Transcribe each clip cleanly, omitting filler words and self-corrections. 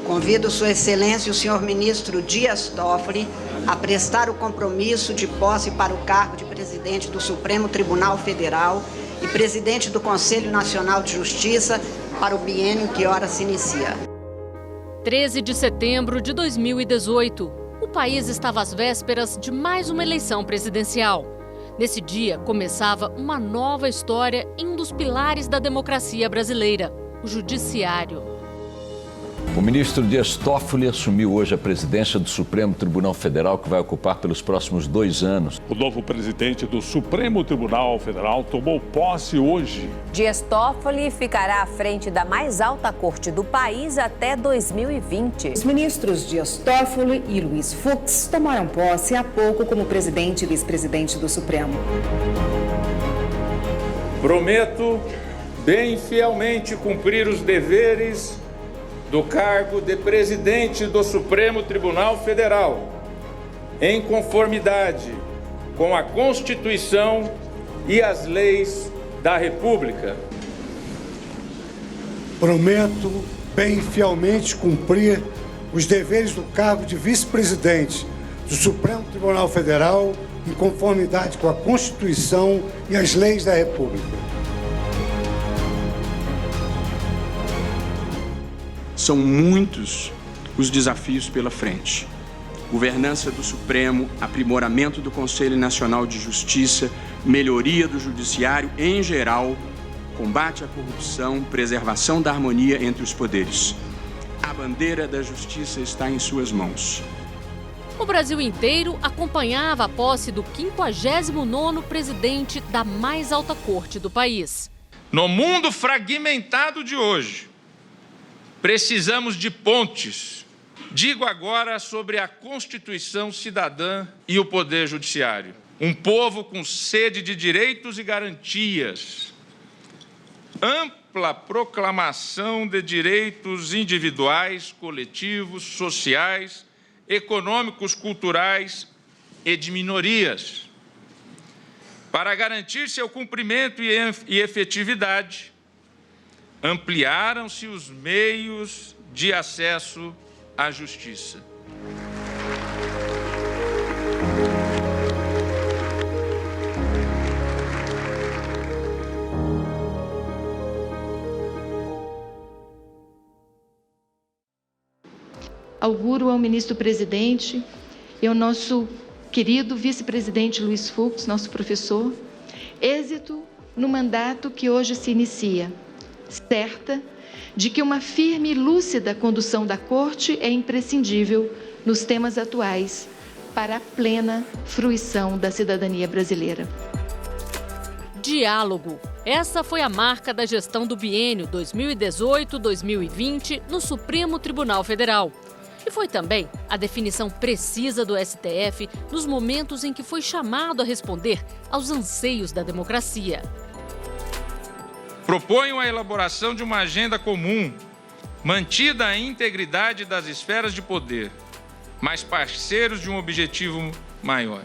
Convido Sua Excelência, o senhor ministro Dias Toffoli, a prestar o compromisso de posse para o cargo de presidente do Supremo Tribunal Federal e presidente do Conselho Nacional de Justiça para o biênio que ora se inicia. 13 de setembro de 2018. O país estava às vésperas de mais uma eleição presidencial. Nesse dia, começava uma nova história em um dos pilares da democracia brasileira, o Judiciário. O ministro Dias Toffoli assumiu hoje a presidência do Supremo Tribunal Federal, que vai ocupar pelos próximos 2 anos. O novo presidente do Supremo Tribunal Federal tomou posse hoje. Dias Toffoli ficará à frente da mais alta corte do país até 2020. Os ministros Dias Toffoli e Luiz Fux tomaram posse há pouco como presidente e vice-presidente do Supremo. Prometo bem fielmente cumprir os deveres do cargo de presidente do Supremo Tribunal Federal, em conformidade com a Constituição e as leis da República. Prometo bem fielmente cumprir os deveres do cargo de vice-presidente do Supremo Tribunal Federal, em conformidade com a Constituição e as leis da República. São muitos os desafios pela frente. Governança do Supremo, aprimoramento do Conselho Nacional de Justiça, melhoria do Judiciário em geral, combate à corrupção, preservação da harmonia entre os poderes. A bandeira da justiça está em suas mãos. O Brasil inteiro acompanhava a posse do 59º presidente da mais alta corte do país. No mundo fragmentado de hoje, precisamos de pontes. Digo agora sobre a Constituição Cidadã e o Poder Judiciário. Um povo com sede de direitos e garantias. Ampla proclamação de direitos individuais, coletivos, sociais, econômicos, culturais e de minorias. Para garantir seu cumprimento e efetividade, ampliaram-se os meios de acesso à justiça. Auguro ao ministro-presidente e ao nosso querido vice-presidente Luiz Fux, nosso professor, êxito no mandato que hoje se inicia, certa de que uma firme e lúcida condução da Corte é imprescindível nos temas atuais para a plena fruição da cidadania brasileira. Diálogo. Essa foi a marca da gestão do biênio 2018-2020 no Supremo Tribunal Federal. E foi também a definição precisa do STF nos momentos em que foi chamado a responder aos anseios da democracia. Proponho a elaboração de uma agenda comum, mantida a integridade das esferas de poder, mas parceiros de um objetivo maior.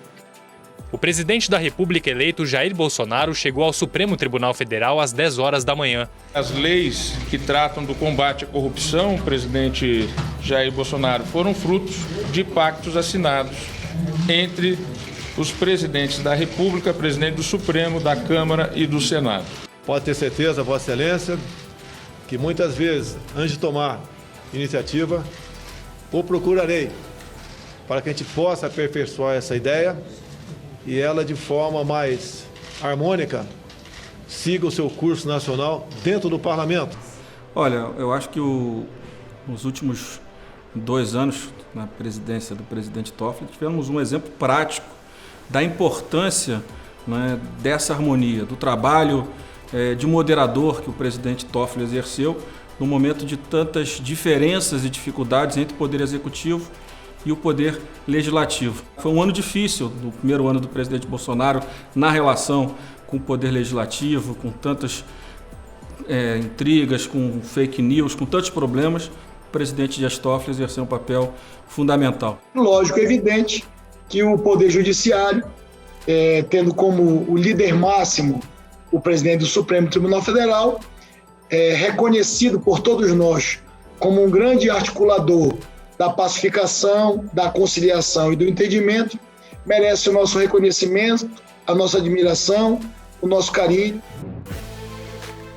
O presidente da República eleito, Jair Bolsonaro, chegou ao Supremo Tribunal Federal às 10 horas da manhã. As leis que tratam do combate à corrupção, presidente Jair Bolsonaro, foram frutos de pactos assinados entre os presidentes da República, presidente do Supremo, da Câmara e do Senado. Pode ter certeza, Vossa Excelência, que muitas vezes, antes de tomar iniciativa, o procurarei para que a gente possa aperfeiçoar essa ideia e ela, de forma mais harmônica, siga o seu curso nacional dentro do Parlamento. Olha, eu acho que nos últimos 2 anos, na presidência do presidente Toffoli, tivemos um exemplo prático da importância, né, dessa harmonia, do trabalho de moderador que o presidente Toffoli exerceu no momento de tantas diferenças e dificuldades entre o Poder Executivo e o Poder Legislativo. Foi um ano difícil, no primeiro ano do presidente Bolsonaro, na relação com o Poder Legislativo, com tantas intrigas, com fake news, com tantos problemas. O presidente Dias Toffoli exerceu um papel fundamental. Lógico, é evidente que o Poder Judiciário, tendo como o líder máximo o presidente do Supremo Tribunal Federal, reconhecido por todos nós como um grande articulador da pacificação, da conciliação e do entendimento, merece o nosso reconhecimento, a nossa admiração, o nosso carinho.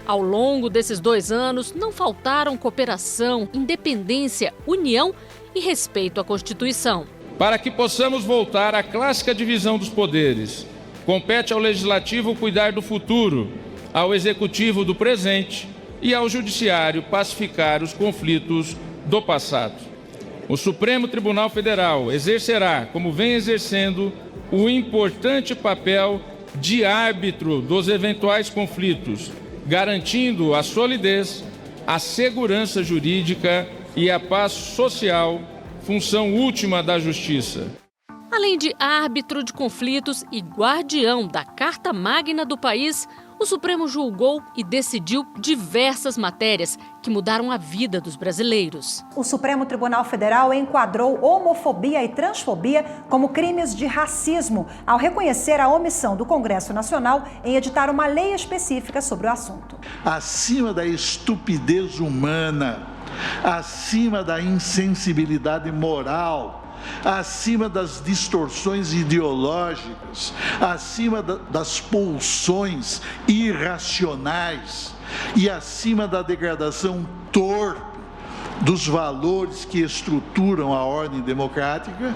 Ao longo desses 2 anos, não faltaram cooperação, independência, união e respeito à Constituição. Para que possamos voltar à clássica divisão dos poderes, compete ao Legislativo cuidar do futuro, ao Executivo do presente e ao Judiciário pacificar os conflitos do passado. O Supremo Tribunal Federal exercerá, como vem exercendo, o importante papel de árbitro dos eventuais conflitos, garantindo a solidez, a segurança jurídica e a paz social, função última da Justiça. Além de árbitro de conflitos e guardião da Carta Magna do país, o Supremo julgou e decidiu diversas matérias que mudaram a vida dos brasileiros. O Supremo Tribunal Federal enquadrou homofobia e transfobia como crimes de racismo, ao reconhecer a omissão do Congresso Nacional em editar uma lei específica sobre o assunto. Acima da estupidez humana, acima da insensibilidade moral, acima das distorções ideológicas, acima das pulsões irracionais e acima da degradação torpe dos valores que estruturam a ordem democrática,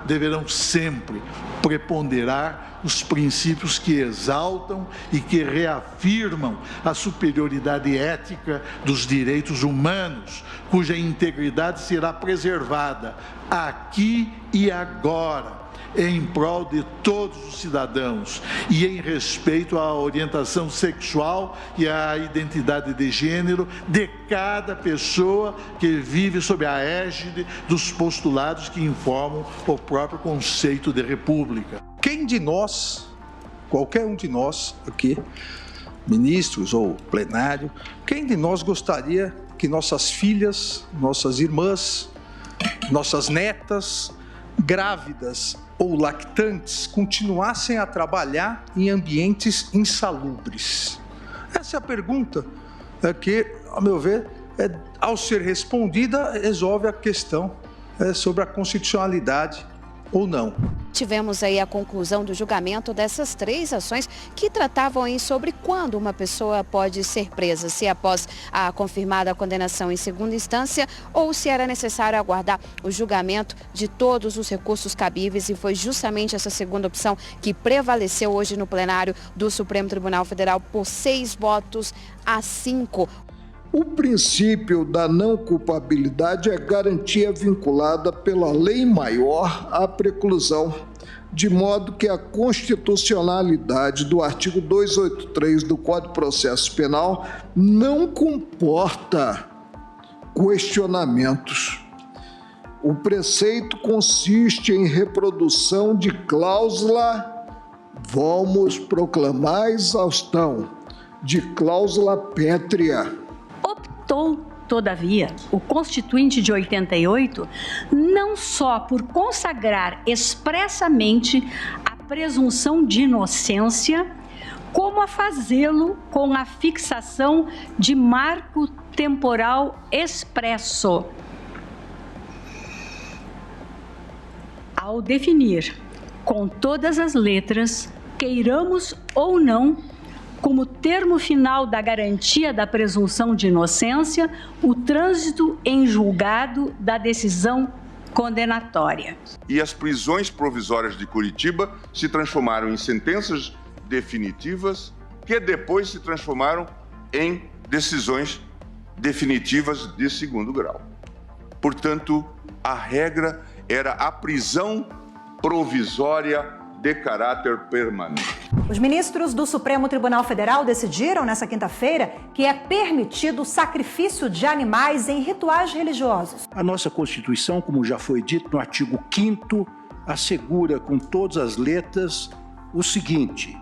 deverão sempre preponderar os princípios que exaltam e que reafirmam a superioridade ética dos direitos humanos, cuja integridade será preservada aqui e agora, em prol de todos os cidadãos e em respeito à orientação sexual e à identidade de gênero de cada pessoa que vive sob a égide dos postulados que informam o próprio conceito de república. Quem de nós, qualquer um de nós aqui, ministros ou plenário, quem de nós gostaria que nossas filhas, nossas irmãs, nossas netas, grávidas ou lactantes continuassem a trabalhar em ambientes insalubres? Essa é a pergunta que, a meu ver, ao ser respondida, resolve a questão sobre a constitucionalidade ou não. Tivemos aí a conclusão do julgamento dessas 3 ações que tratavam aí sobre quando uma pessoa pode ser presa, se após a confirmada condenação em segunda instância ou se era necessário aguardar o julgamento de todos os recursos cabíveis, e foi justamente essa segunda opção que prevaleceu hoje no plenário do Supremo Tribunal Federal por 6-5. O princípio da não culpabilidade é garantia vinculada pela lei maior à preclusão, de modo que a constitucionalidade do artigo 283 do Código de Processo Penal não comporta questionamentos. O preceito consiste em reprodução de cláusula, vamos proclamar a exaustão, de cláusula pétrea. Optou, todavia, o Constituinte de 88 não só por consagrar expressamente a presunção de inocência, como a fazê-lo com a fixação de marco temporal expresso. Ao definir, com todas as letras, queiramos ou não, como termo final da garantia da presunção de inocência, o trânsito em julgado da decisão condenatória. E as prisões provisórias de Curitiba se transformaram em sentenças definitivas, que depois se transformaram em decisões definitivas de segundo grau. Portanto, a regra era a prisão provisória de caráter permanente. Os ministros do Supremo Tribunal Federal decidiram nesta quinta-feira que é permitido o sacrifício de animais em rituais religiosos. A nossa Constituição, como já foi dito no artigo 5º, assegura com todas as letras o seguinte: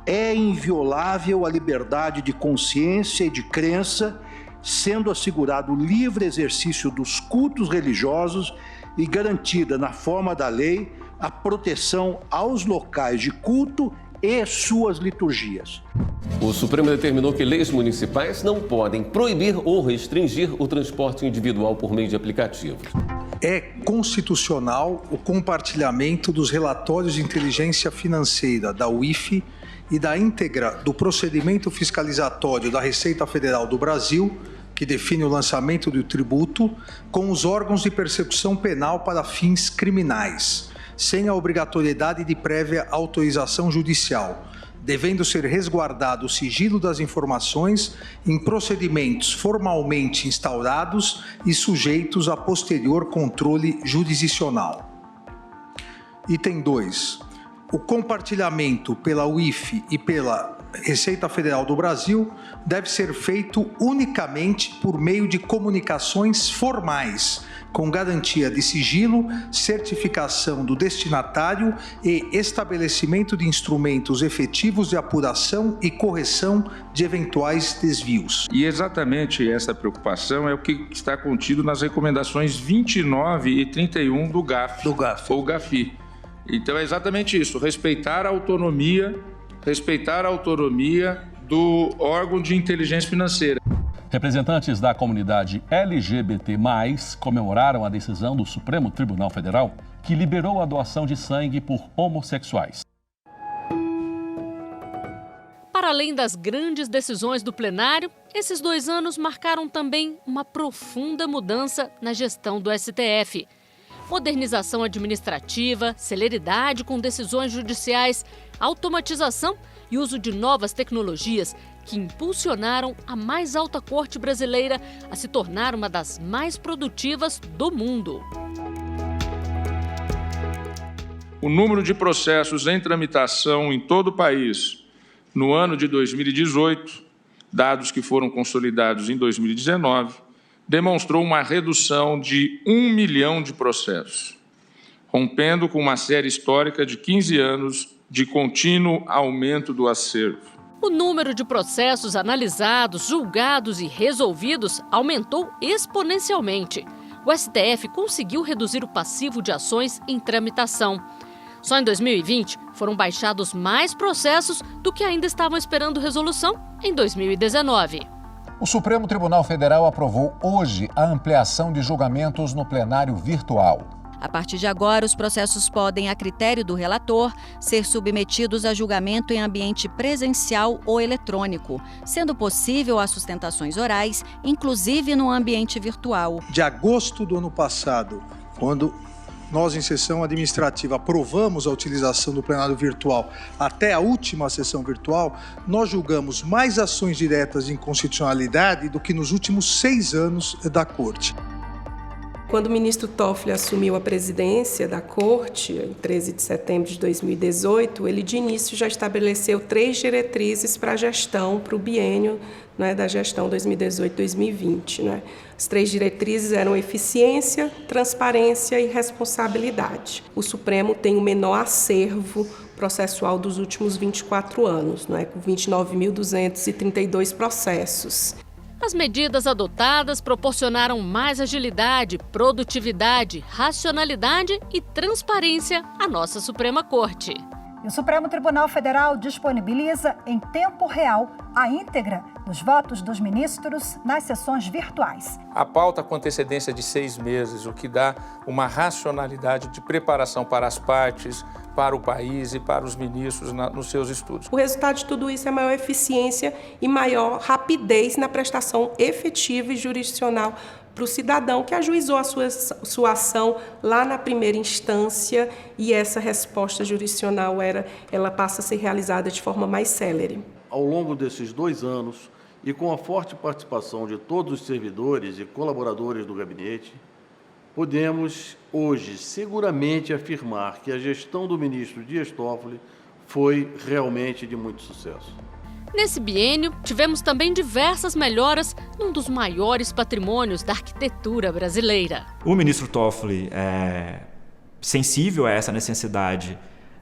é inviolável a liberdade de consciência e de crença, sendo assegurado o livre exercício dos cultos religiosos e garantida na forma da lei a proteção aos locais de culto e suas liturgias. O Supremo determinou que leis municipais não podem proibir ou restringir o transporte individual por meio de aplicativos. É constitucional o compartilhamento dos relatórios de inteligência financeira da UIF e da íntegra do procedimento fiscalizatório da Receita Federal do Brasil, que define o lançamento do tributo, com os órgãos de persecução penal para fins criminais, sem a obrigatoriedade de prévia autorização judicial, devendo ser resguardado o sigilo das informações em procedimentos formalmente instaurados e sujeitos a posterior controle jurisdicional. Item 2. O compartilhamento pela UIF e pela Receita Federal do Brasil deve ser feito unicamente por meio de comunicações formais, com garantia de sigilo, certificação do destinatário e estabelecimento de instrumentos efetivos de apuração e correção de eventuais desvios. E exatamente essa preocupação é o que está contido nas recomendações 29 e 31 do GAF. Ou GAFI. Então é exatamente isso, respeitar a autonomia do órgão de inteligência financeira. Representantes da comunidade LGBT+, comemoraram a decisão do Supremo Tribunal Federal que liberou a doação de sangue por homossexuais. Para além das grandes decisões do plenário, esses 2 anos marcaram também uma profunda mudança na gestão do STF. Modernização administrativa, celeridade com decisões judiciais, automatização e uso de novas tecnologias que impulsionaram a mais alta corte brasileira a se tornar uma das mais produtivas do mundo. O número de processos em tramitação em todo o país no ano de 2018, dados que foram consolidados em 2019, demonstrou uma redução de 1 milhão de processos, rompendo com uma série histórica de 15 anos de contínuo aumento do acervo. O número de processos analisados, julgados e resolvidos aumentou exponencialmente. O STF conseguiu reduzir o passivo de ações em tramitação. Só em 2020 foram baixados mais processos do que ainda estavam esperando resolução em 2019. O Supremo Tribunal Federal aprovou hoje a ampliação de julgamentos no plenário virtual. A partir de agora, os processos podem, a critério do relator, ser submetidos a julgamento em ambiente presencial ou eletrônico, sendo possível as sustentações orais, inclusive no ambiente virtual. De agosto do ano passado, quando nós, em sessão administrativa, aprovamos a utilização do plenário virtual até a última sessão virtual, nós julgamos mais ações diretas de inconstitucionalidade do que nos últimos 6 anos da Corte. Quando o ministro Toffoli assumiu a presidência da Corte, em 13 de setembro de 2018, ele de início já estabeleceu 3 diretrizes para a gestão, para o biênio, da gestão 2018-2020. As 3 diretrizes eram eficiência, transparência e responsabilidade. O Supremo tem o menor acervo processual dos últimos 24 anos, com 29.232 processos. As medidas adotadas proporcionaram mais agilidade, produtividade, racionalidade e transparência à nossa Suprema Corte. E o Supremo Tribunal Federal disponibiliza em tempo real a íntegra dos votos dos ministros nas sessões virtuais. A pauta com antecedência de 6 meses, o que dá uma racionalidade de preparação para as partes, para o país e para os ministros nos seus estudos. O resultado de tudo isso é maior eficiência e maior rapidez na prestação efetiva e jurisdicional para o cidadão que ajuizou a sua ação lá na primeira instância, e essa resposta jurisdicional ela passa a ser realizada de forma mais célere. Ao longo desses 2 anos, e com a forte participação de todos os servidores e colaboradores do gabinete, podemos hoje seguramente afirmar que a gestão do ministro Dias Toffoli foi realmente de muito sucesso. Nesse biênio, tivemos também diversas melhoras num dos maiores patrimônios da arquitetura brasileira. O ministro Toffoli é sensível a essa necessidade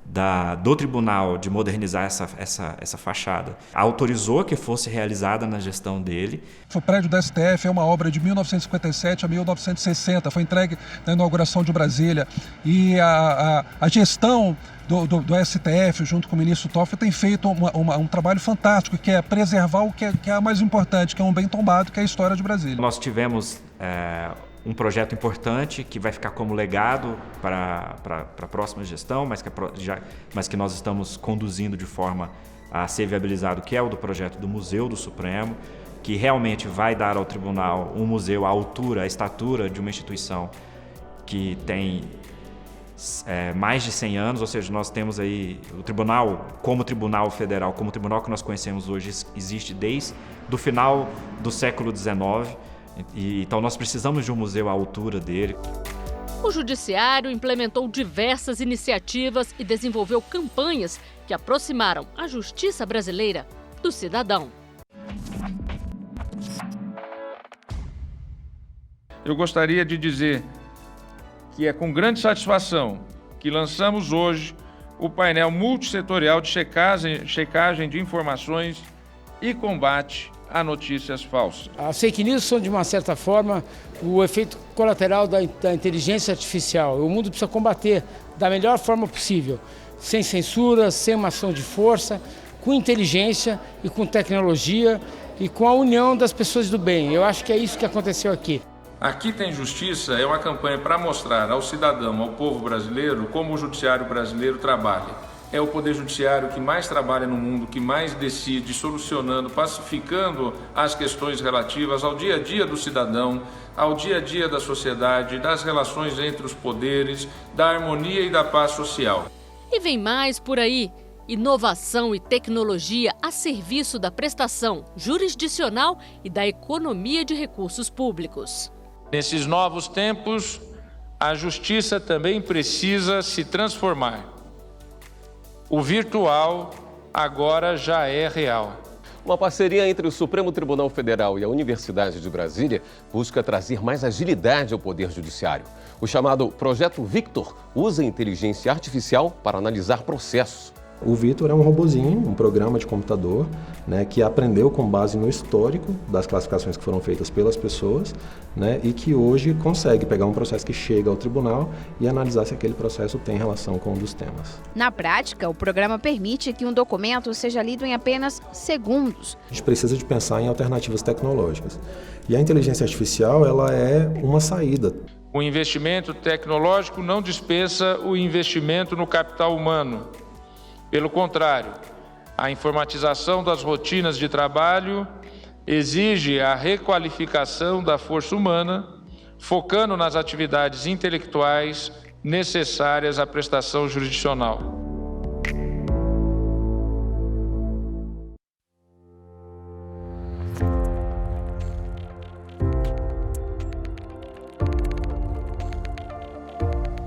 do tribunal de modernizar essa fachada, autorizou que fosse realizada na gestão dele. O prédio da STF é uma obra de 1957 a 1960, foi entregue na inauguração de Brasília, e a gestão do STF, junto com o ministro Toffoli, tem feito um trabalho fantástico, que é preservar o que é mais importante, que é um bem tombado, que é a história de Brasília. Nós tivemos um projeto importante que vai ficar como legado para a próxima gestão, mas que nós estamos conduzindo de forma a ser viabilizado, que é o do projeto do Museu do Supremo, que realmente vai dar ao tribunal um museu à altura, à estatura de uma instituição que tem mais de 100 anos, ou seja, nós temos aí o tribunal, como tribunal federal, como o tribunal que nós conhecemos hoje, existe desde o final do século XIX, então nós precisamos de um museu à altura dele. O Judiciário implementou diversas iniciativas e desenvolveu campanhas que aproximaram a justiça brasileira do cidadão. Eu gostaria de dizer que é com grande satisfação que lançamos hoje o painel multissetorial de checagem de informações e combate a notícias falsas. As fake news são, de uma certa forma, o efeito colateral da inteligência artificial. O mundo precisa combater da melhor forma possível, sem censura, sem uma ação de força, com inteligência e com tecnologia e com a união das pessoas do bem. Eu acho que é isso que aconteceu aqui. Aqui Tem Justiça é uma campanha para mostrar ao cidadão, ao povo brasileiro, como o judiciário brasileiro trabalha. É o poder judiciário que mais trabalha no mundo, que mais decide, solucionando, pacificando as questões relativas ao dia a dia do cidadão, ao dia a dia da sociedade, das relações entre os poderes, da harmonia e da paz social. E vem mais por aí. Inovação e tecnologia a serviço da prestação jurisdicional e da economia de recursos públicos. Nesses novos tempos, a justiça também precisa se transformar. O virtual agora já é real. Uma parceria entre o Supremo Tribunal Federal e a Universidade de Brasília busca trazer mais agilidade ao Poder Judiciário. O chamado Projeto Victor usa inteligência artificial para analisar processos. O Victor é um robozinho, um programa de computador, que aprendeu com base no histórico das classificações que foram feitas pelas pessoas, e que hoje consegue pegar um processo que chega ao tribunal e analisar se aquele processo tem relação com um dos temas. Na prática, o programa permite que um documento seja lido em apenas segundos. A gente precisa de pensar em alternativas tecnológicas. E a inteligência artificial, ela é uma saída. O investimento tecnológico não dispensa o investimento no capital humano. Pelo contrário, a informatização das rotinas de trabalho exige a requalificação da força humana, focando nas atividades intelectuais necessárias à prestação jurisdicional.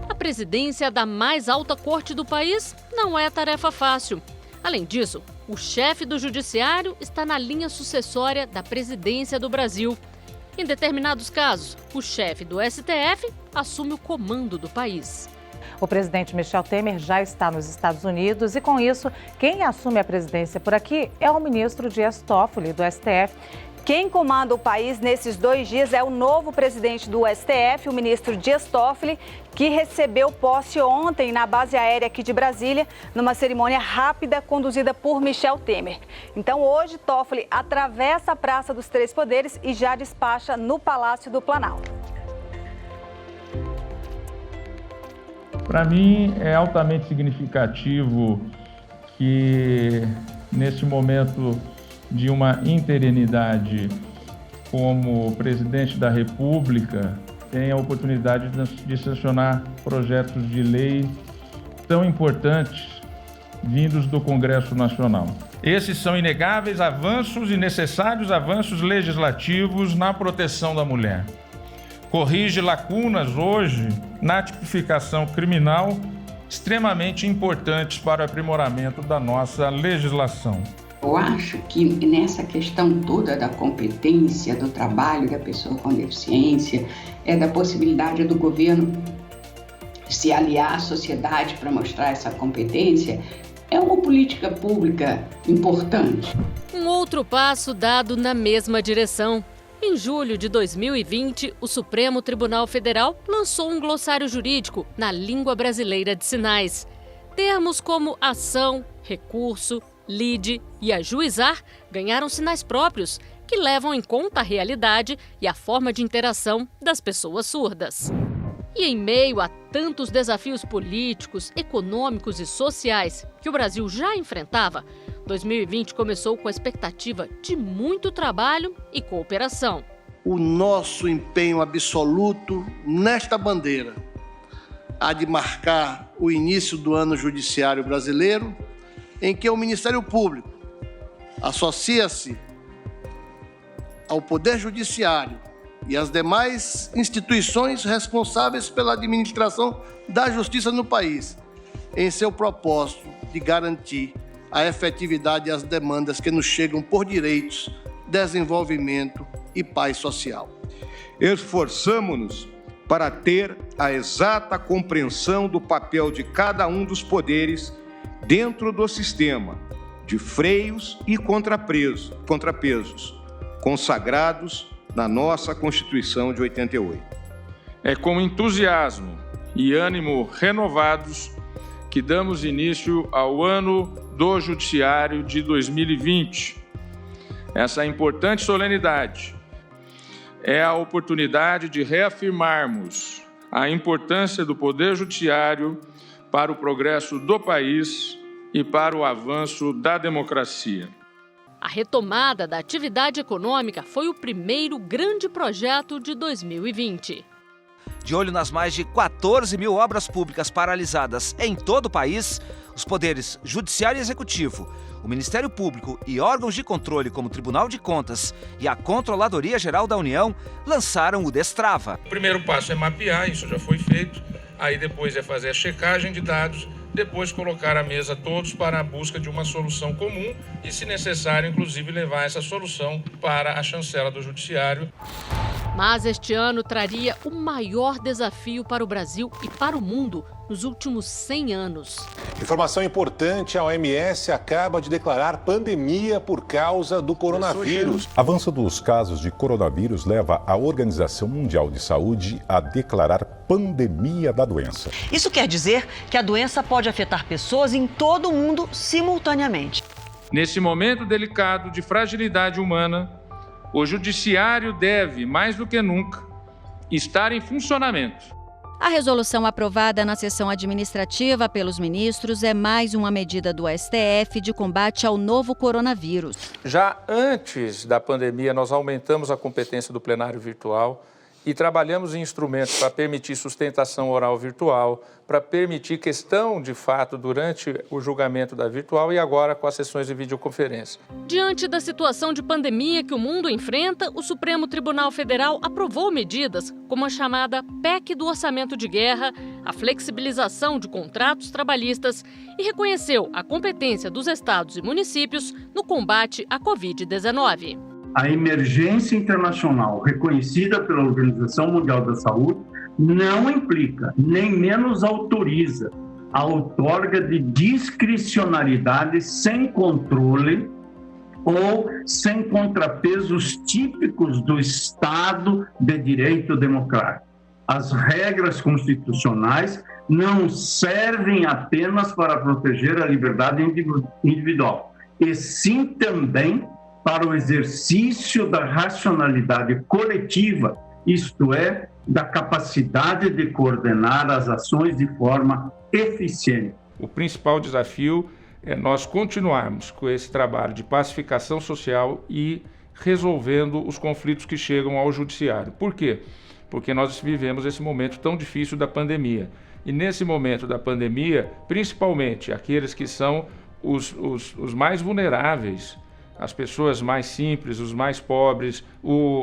A presidência da mais alta corte do país não é tarefa fácil. Além disso, o chefe do judiciário está na linha sucessória da presidência do Brasil. Em determinados casos, o chefe do STF assume o comando do país. O presidente Michel Temer já está nos Estados Unidos e, com isso, quem assume a presidência por aqui é o ministro Dias Toffoli, do STF. Quem comanda o país nesses 2 dias é o novo presidente do STF, o ministro Dias Toffoli, que recebeu posse ontem na base aérea aqui de Brasília, numa cerimônia rápida conduzida por Michel Temer. Então, hoje, Toffoli atravessa a Praça dos Três Poderes e já despacha no Palácio do Planalto. Para mim, é altamente significativo que, neste momento de uma interinidade como presidente da República, tem a oportunidade de sancionar projetos de lei tão importantes vindos do Congresso Nacional. Esses são inegáveis avanços e necessários avanços legislativos na proteção da mulher. Corrige lacunas hoje na tipificação criminal extremamente importantes para o aprimoramento da nossa legislação. Eu acho que nessa questão toda da competência, do trabalho da pessoa com deficiência, da possibilidade do governo se aliar à sociedade para mostrar essa competência, é uma política pública importante. Um outro passo dado na mesma direção. Em julho de 2020, o Supremo Tribunal Federal lançou um glossário jurídico na língua brasileira de sinais. Termos como ação, recurso, lide e ajuizar ganharam sinais próprios que levam em conta a realidade e a forma de interação das pessoas surdas. E em meio a tantos desafios políticos, econômicos e sociais que o Brasil já enfrentava, 2020 começou com a expectativa de muito trabalho e cooperação. O nosso empenho absoluto nesta bandeira há de marcar o início do ano judiciário brasileiro, em que o Ministério Público associa-se ao Poder Judiciário e às demais instituições responsáveis pela administração da justiça no país, em seu propósito de garantir a efetividade e as demandas que nos chegam por direitos, desenvolvimento e paz social. Esforçamo-nos para ter a exata compreensão do papel de cada um dos poderes dentro do sistema, de freios e contrapesos, consagrados na nossa Constituição de 88. É com entusiasmo e ânimo renovados que damos início ao ano do Judiciário de 2020. Essa importante solenidade é a oportunidade de reafirmarmos a importância do Poder Judiciário para o progresso do país e para o avanço da democracia. A retomada da atividade econômica foi o primeiro grande projeto de 2020. De olho nas mais de 14 mil obras públicas paralisadas em todo o país, os poderes Judiciário e Executivo, o Ministério Público e órgãos de controle como o Tribunal de Contas e a Controladoria Geral da União lançaram o Destrava. O primeiro passo é mapear, isso já foi feito, aí depois é fazer a checagem de dados, depois colocar à mesa todos para a busca de uma solução comum e, se necessário, inclusive levar essa solução para a chancela do Judiciário. Mas este ano traria o maior desafio para o Brasil e para o mundo nos últimos 100 anos. Informação importante, a OMS acaba de declarar pandemia por causa do coronavírus. Avanço dos casos de coronavírus leva a Organização Mundial de Saúde a declarar pandemia da doença. Isso quer dizer que a doença pode afetar pessoas em todo o mundo simultaneamente. Nesse momento delicado de fragilidade humana, o Judiciário deve, mais do que nunca, estar em funcionamento. A resolução aprovada na sessão administrativa pelos ministros é mais uma medida do STF de combate ao novo coronavírus. Já antes da pandemia, nós aumentamos a competência do plenário virtual e trabalhamos em instrumentos para permitir sustentação oral virtual, para permitir questão de fato durante o julgamento da virtual e agora com as sessões de videoconferência. Diante da situação de pandemia que o mundo enfrenta, o Supremo Tribunal Federal aprovou medidas como a chamada PEC do Orçamento de Guerra, a flexibilização de contratos trabalhistas e reconheceu a competência dos estados e municípios no combate à Covid-19. A emergência internacional reconhecida pela Organização Mundial da Saúde não implica, nem menos autoriza, a outorga de discricionariedade sem controle ou sem contrapesos típicos do Estado de direito democrático. As regras constitucionais não servem apenas para proteger a liberdade individual, e sim também para o exercício da racionalidade coletiva, isto é, da capacidade de coordenar as ações de forma eficiente. O principal desafio é nós continuarmos com esse trabalho de pacificação social e resolvendo os conflitos que chegam ao judiciário. Por quê? Porque nós vivemos esse momento tão difícil da pandemia. E nesse momento da pandemia, principalmente aqueles que são os mais vulneráveis, as pessoas mais simples, os mais pobres,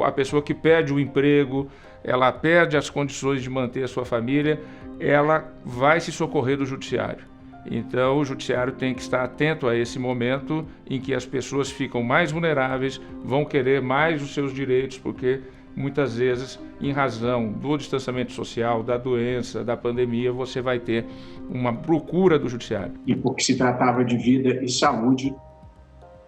a pessoa que perde o emprego, ela perde as condições de manter a sua família, ela vai se socorrer do judiciário. Então, o judiciário tem que estar atento a esse momento em que as pessoas ficam mais vulneráveis, vão querer mais os seus direitos, porque muitas vezes, em razão do distanciamento social, da doença, da pandemia, você vai ter uma procura do judiciário. E porque se tratava de vida e saúde,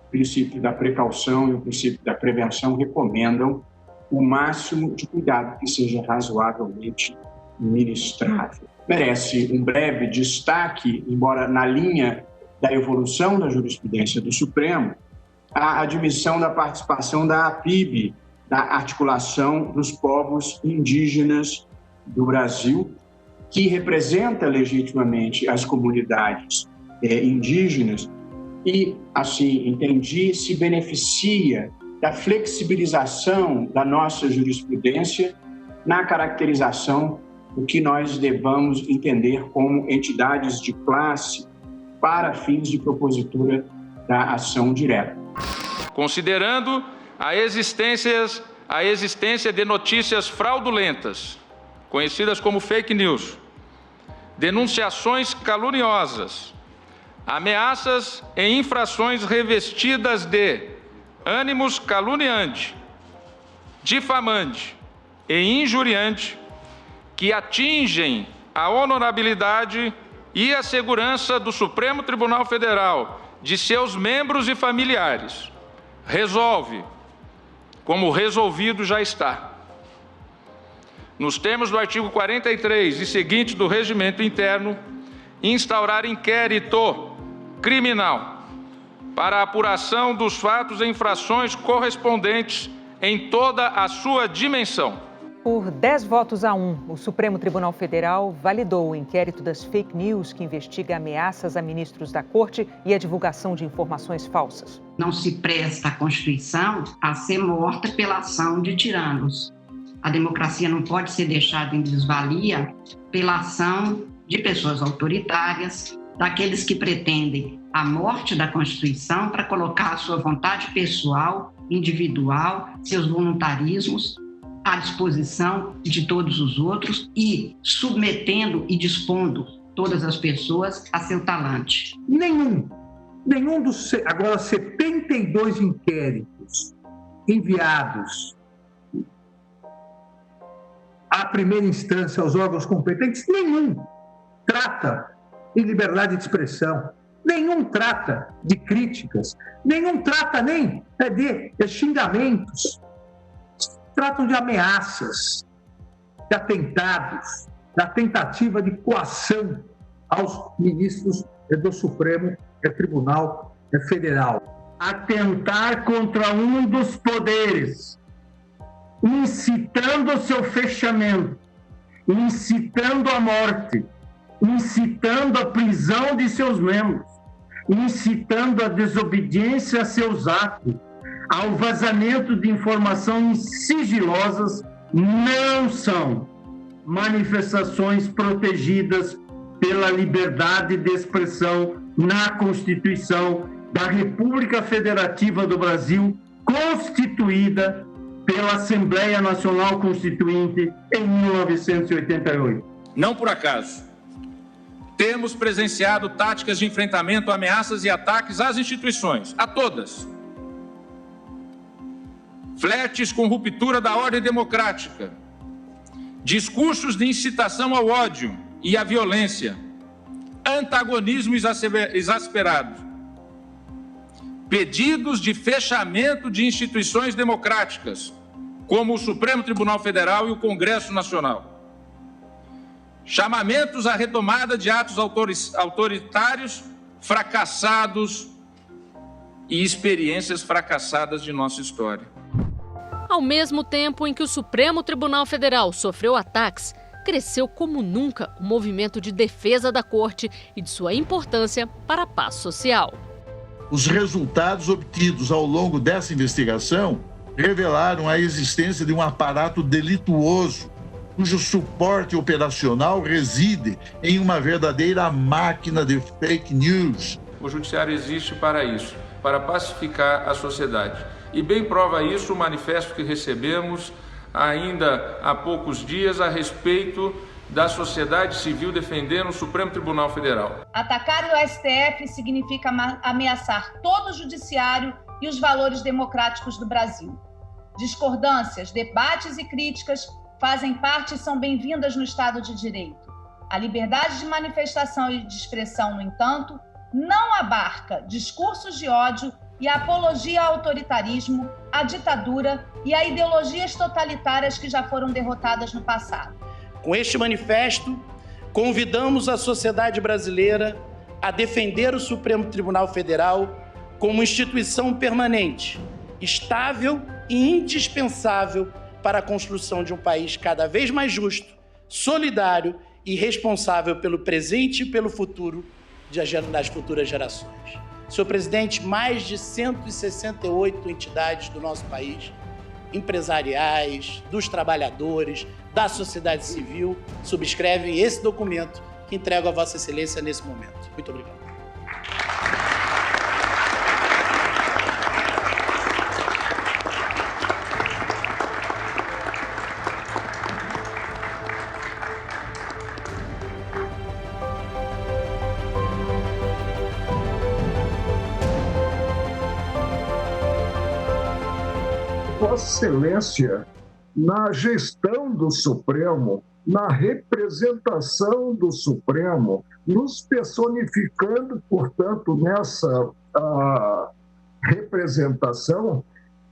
o princípio da precaução e o princípio da prevenção recomendam o máximo de cuidado que seja razoavelmente ministrável. Merece um breve destaque, embora na linha da evolução da jurisprudência do Supremo, a admissão da participação da APIB, da Articulação dos Povos Indígenas do Brasil, que representa legitimamente as comunidades indígenas e, assim entendi, se beneficia da flexibilização da nossa jurisprudência na caracterização do que nós devamos entender como entidades de classe para fins de propositura da ação direta. Considerando a existência de notícias fraudulentas, conhecidas como fake news, denunciações caluniosas, ameaças e infrações revestidas de ânimos caluniante, difamante e injuriante, que atingem a honorabilidade e a segurança do Supremo Tribunal Federal, de seus membros e familiares, resolve, como resolvido já está, nos termos do artigo 43 e seguintes do Regimento Interno, instaurar inquérito criminal para a apuração dos fatos e infrações correspondentes em toda a sua dimensão. Por 10-1, o Supremo Tribunal Federal validou o inquérito das fake news que investiga ameaças a ministros da Corte e a divulgação de informações falsas. Não se presta a Constituição a ser morta pela ação de tiranos. A democracia não pode ser deixada em desvalia pela ação de pessoas autoritárias, daqueles que pretendem a morte da Constituição para colocar a sua vontade pessoal, individual, seus voluntarismos à disposição de todos os outros e submetendo e dispondo todas as pessoas a seu talante. Nenhum dos agora 72 inquéritos enviados à primeira instância aos órgãos competentes, nenhum trata de liberdade de expressão, nenhum trata de críticas, nenhum trata nem de xingamentos. Tratam de ameaças, de atentados, da tentativa de coação aos ministros do Supremo Tribunal Federal. Atentar contra um dos poderes, incitando o seu fechamento, incitando a morte, incitando a prisão de seus membros, incitando a desobediência a seus atos, ao vazamento de informações sigilosas, não são manifestações protegidas pela liberdade de expressão na Constituição da República Federativa do Brasil, constituída pela Assembleia Nacional Constituinte em 1988. Não por acaso, temos presenciado táticas de enfrentamento, ameaças e ataques às instituições, a todas. Flertes com ruptura da ordem democrática, discursos de incitação ao ódio e à violência, antagonismo exasperado, pedidos de fechamento de instituições democráticas, como o Supremo Tribunal Federal e o Congresso Nacional, chamamentos à retomada de atos autoritários fracassados e experiências fracassadas de nossa história. Ao mesmo tempo em que o Supremo Tribunal Federal sofreu ataques, cresceu como nunca o movimento de defesa da Corte e de sua importância para a paz social. Os resultados obtidos ao longo dessa investigação revelaram a existência de um aparato delituoso, cujo suporte operacional reside em uma verdadeira máquina de fake news. O Judiciário existe para isso, para pacificar a sociedade. E bem prova isso o manifesto que recebemos ainda há poucos dias a respeito da sociedade civil defendendo o Supremo Tribunal Federal. Atacar o STF significa ameaçar todo o judiciário e os valores democráticos do Brasil. Discordâncias, debates e críticas fazem parte e são bem-vindas no Estado de Direito. A liberdade de manifestação e de expressão, no entanto, não abarca discursos de ódio e apologia ao autoritarismo, à ditadura e a ideologias totalitárias que já foram derrotadas no passado. Com este manifesto, convidamos a sociedade brasileira a defender o Supremo Tribunal Federal como instituição permanente, estável e indispensável para a construção de um país cada vez mais justo, solidário e responsável pelo presente e pelo futuro das futuras gerações. Senhor presidente, mais de 168 entidades do nosso país, empresariais, dos trabalhadores, da sociedade civil, subscrevem esse documento que entrego a Vossa Excelência nesse momento. Muito obrigado. Vossa Excelência, na gestão do Supremo, na representação do Supremo, nos personificando, portanto, nessa representação,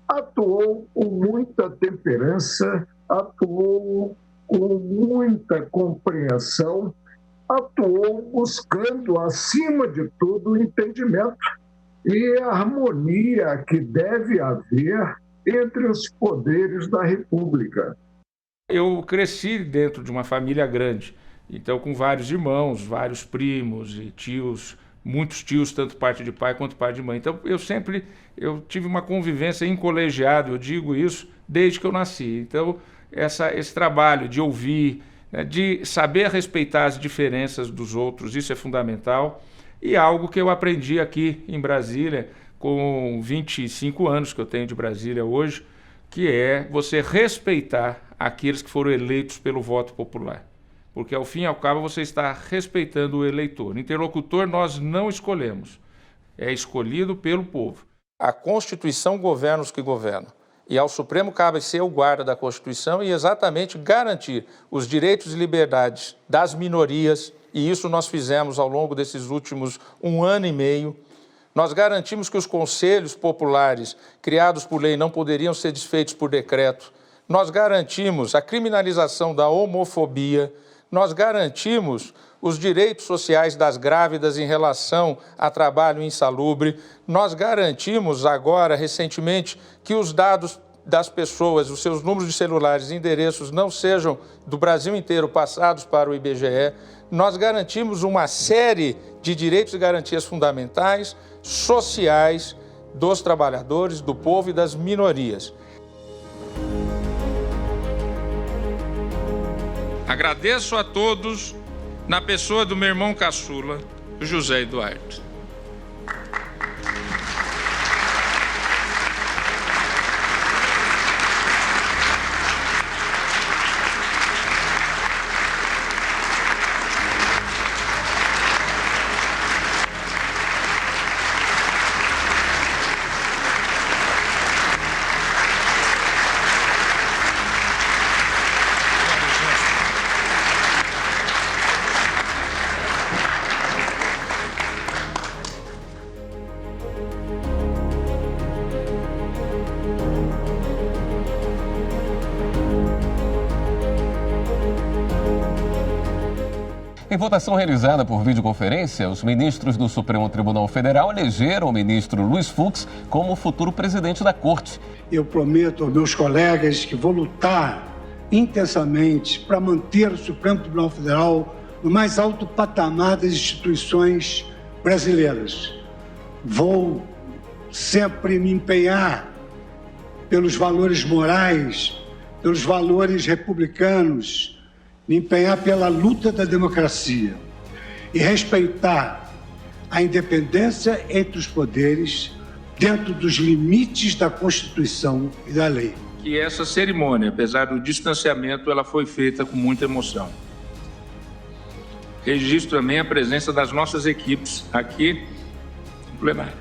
atuou com muita temperança, atuou com muita compreensão, atuou buscando, acima de tudo, o entendimento e a harmonia que deve haver entre os poderes da República. Eu cresci dentro de uma família grande, então com vários irmãos, vários primos e tios, muitos tios, tanto parte de pai quanto parte de mãe. Então eu tive uma convivência em colegiado, eu digo isso, desde que eu nasci. Então esse trabalho de ouvir, né, de saber respeitar as diferenças dos outros, isso é fundamental. E algo que eu aprendi aqui em Brasília, com 25 anos que eu tenho de Brasília hoje, que é você respeitar aqueles que foram eleitos pelo voto popular. Porque, ao fim e ao cabo, você está respeitando o eleitor. Interlocutor nós não escolhemos, é escolhido pelo povo. A Constituição governa os que governam. E ao Supremo cabe ser o guarda da Constituição e exatamente garantir os direitos e liberdades das minorias, e isso nós fizemos ao longo desses últimos 1 ano e meio. Nós garantimos que os conselhos populares criados por lei não poderiam ser desfeitos por decreto. Nós garantimos a criminalização da homofobia. Nós garantimos os direitos sociais das grávidas em relação a trabalho insalubre. Nós garantimos agora, recentemente, que os dados das pessoas, os seus números de celulares e endereços não sejam do Brasil inteiro passados para o IBGE. Nós garantimos uma série de direitos e garantias fundamentais, sociais, dos trabalhadores, do povo e das minorias. Agradeço a todos, na pessoa do meu irmão caçula, o José Eduardo. Em votação realizada por videoconferência, os ministros do Supremo Tribunal Federal elegeram o ministro Luiz Fux como futuro presidente da Corte. Eu prometo aos meus colegas que vou lutar intensamente para manter o Supremo Tribunal Federal no mais alto patamar das instituições brasileiras. Vou sempre me empenhar pelos valores morais, pelos valores republicanos, me empenhar pela luta da democracia e respeitar a independência entre os poderes dentro dos limites da Constituição e da lei. Que essa cerimônia, apesar do distanciamento, ela foi feita com muita emoção. Registro também a presença das nossas equipes aqui no plenário.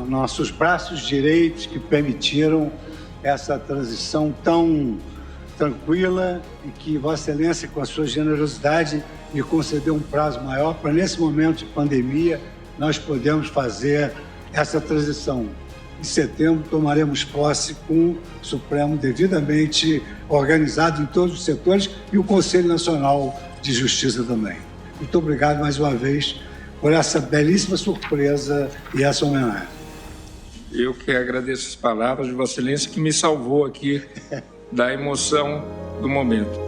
nossos braços direitos que permitiram essa transição tão tranquila e que Vossa Excelência, com a sua generosidade, me concedeu um prazo maior para, nesse momento de pandemia, nós podemos fazer essa transição. Em setembro, tomaremos posse com o Supremo devidamente organizado em todos os setores e o Conselho Nacional de Justiça também. Muito obrigado mais uma vez por essa belíssima surpresa e essa homenagem. Eu que agradeço as palavras de Vossa Excelência, que me salvou aqui da emoção do momento.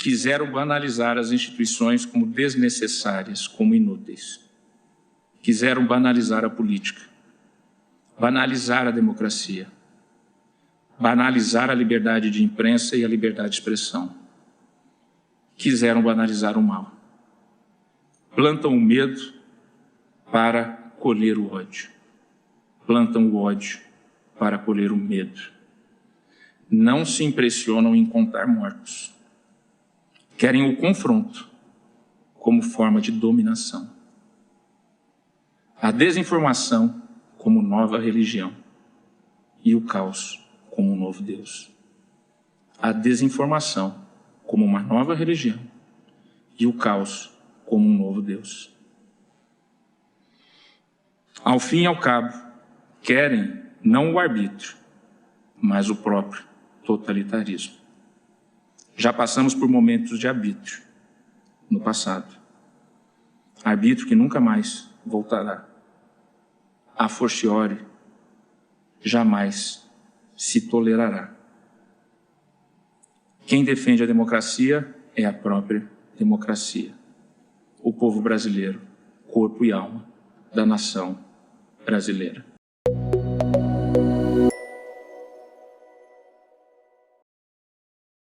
Quiseram banalizar as instituições como desnecessárias, como inúteis. Quiseram banalizar a política, banalizar a democracia, banalizar a liberdade de imprensa e a liberdade de expressão. Quiseram banalizar o mal. Plantam o medo para colher o ódio. Plantam o ódio para colher o medo. Não se impressionam em contar mortos. Querem o confronto como forma de dominação. A desinformação como nova religião e o caos como um novo Deus. A desinformação como uma nova religião e o caos como um novo Deus. Ao fim e ao cabo, querem não o arbítrio, mas o próprio totalitarismo. Já passamos por momentos de arbítrio no passado. Arbítrio que nunca mais voltará. A fortiori, jamais se tolerará. Quem defende a democracia é a própria democracia. O povo brasileiro, corpo e alma da nação brasileira.